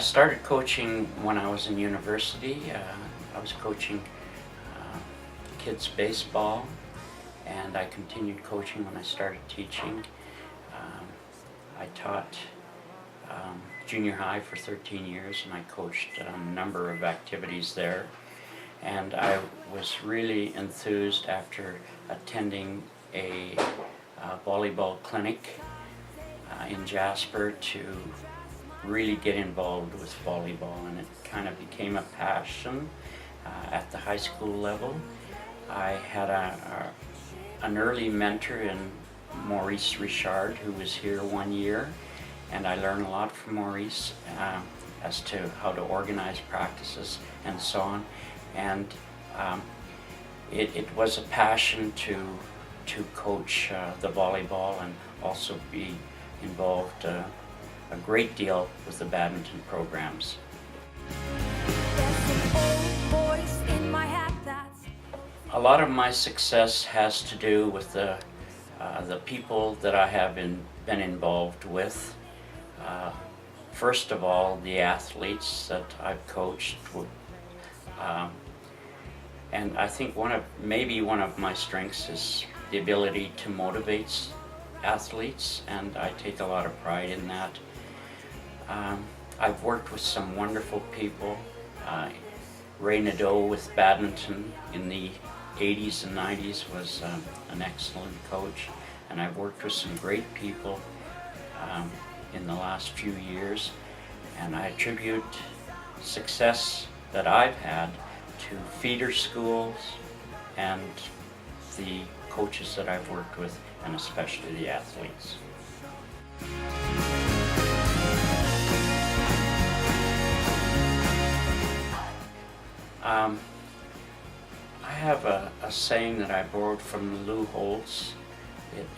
started coaching when I was in university. I was coaching kids baseball, and I continued coaching when I started teaching. I taught junior high for 13 years, and I coached a number of activities there. And I was really enthused after attending a volleyball clinic in Jasper to really get involved with volleyball, and it kind of became a passion at the high school level. I had an early mentor in Maurice Richard, who was here 1 year, and I learned a lot from Maurice as to how to organize practices and so on. And it was a passion to coach the volleyball and also be involved a great deal with the badminton programs. A lot of my success has to do with the people that I have been involved with. First of all, the athletes that I've coached. And I think maybe one of my strengths is the ability to motivate athletes, and I take a lot of pride in that. I've worked with some wonderful people. Rondeau with badminton in the 80s and 90s was an excellent coach, and I've worked with some great people in the last few years, and I attribute success that I've had to feeder schools and the coaches that I've worked with, and especially the athletes. I have a saying that I borrowed from Lou Holtz.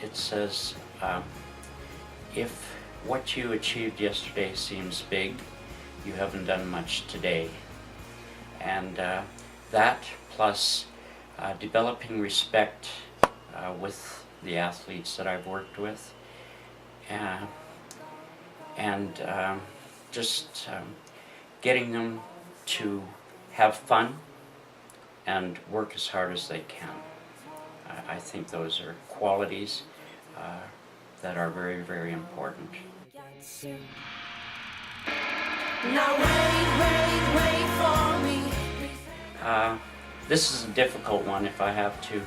It says, if what you achieved yesterday seems big, you haven't done much today. And that plus developing respect with the athletes that I've worked with, and just getting them to have fun and work as hard as they can. I think those are qualities that are very, very important. Now wait for me. This is a difficult one if I have to,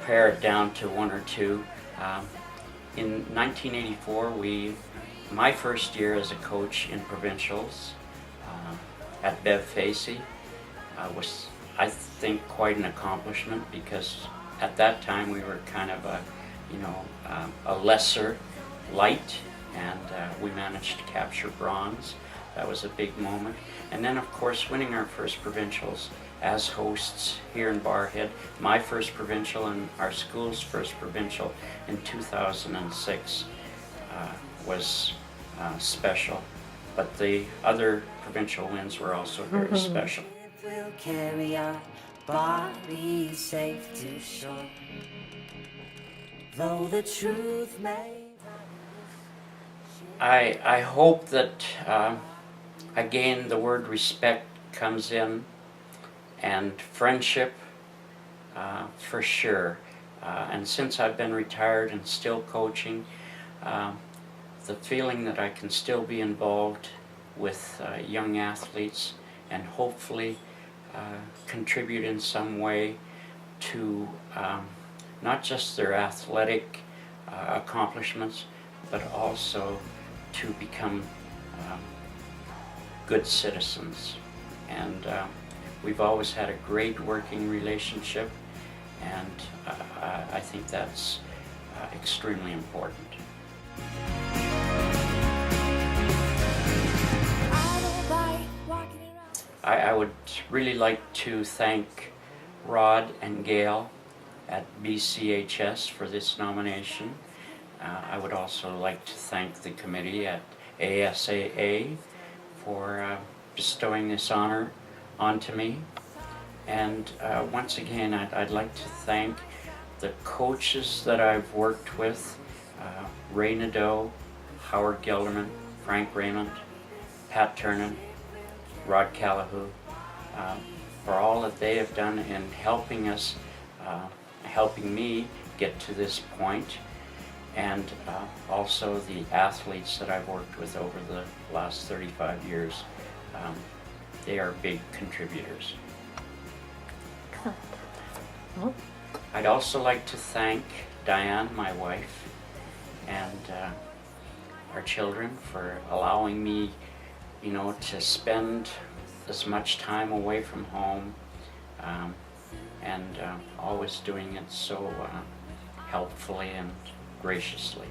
pare it down to one or two. In 1984, my first year as a coach in provincials at Bev Facey was, I think, quite an accomplishment, because at that time we were kind of a lesser light, and we managed to capture bronze. That was a big moment. And then, of course, winning our first provincials as hosts here in Barrhead, my first provincial and our school's first provincial in 2006 was special. But the other provincial wins were also very special. We'll carry our bodies safe to shore, though the truth may. I hope that again the word respect comes in, and friendship for sure. And since I've been retired and still coaching, the feeling that I can still be involved with young athletes and hopefully contribute in some way to not just their athletic accomplishments, but also to become good citizens. And we've always had a great working relationship, and I think that's extremely important. I would really like to thank Rod and Gail at BCHS for this nomination. I would also like to thank the committee at ASAA for bestowing this honor onto me. And once again, I'd like to thank the coaches that I've worked with, Rondeau, Howard Gelderman, Frank Raymond, Pat Turnan, Rod Callahoo, for all that they have done in helping us, helping me get to this point, and also the athletes that I've worked with over the last 35 years. They are big contributors. Well, I'd also like to thank Diane, my wife, and our children for allowing me, to spend as much time away from home, and always doing it so helpfully and graciously.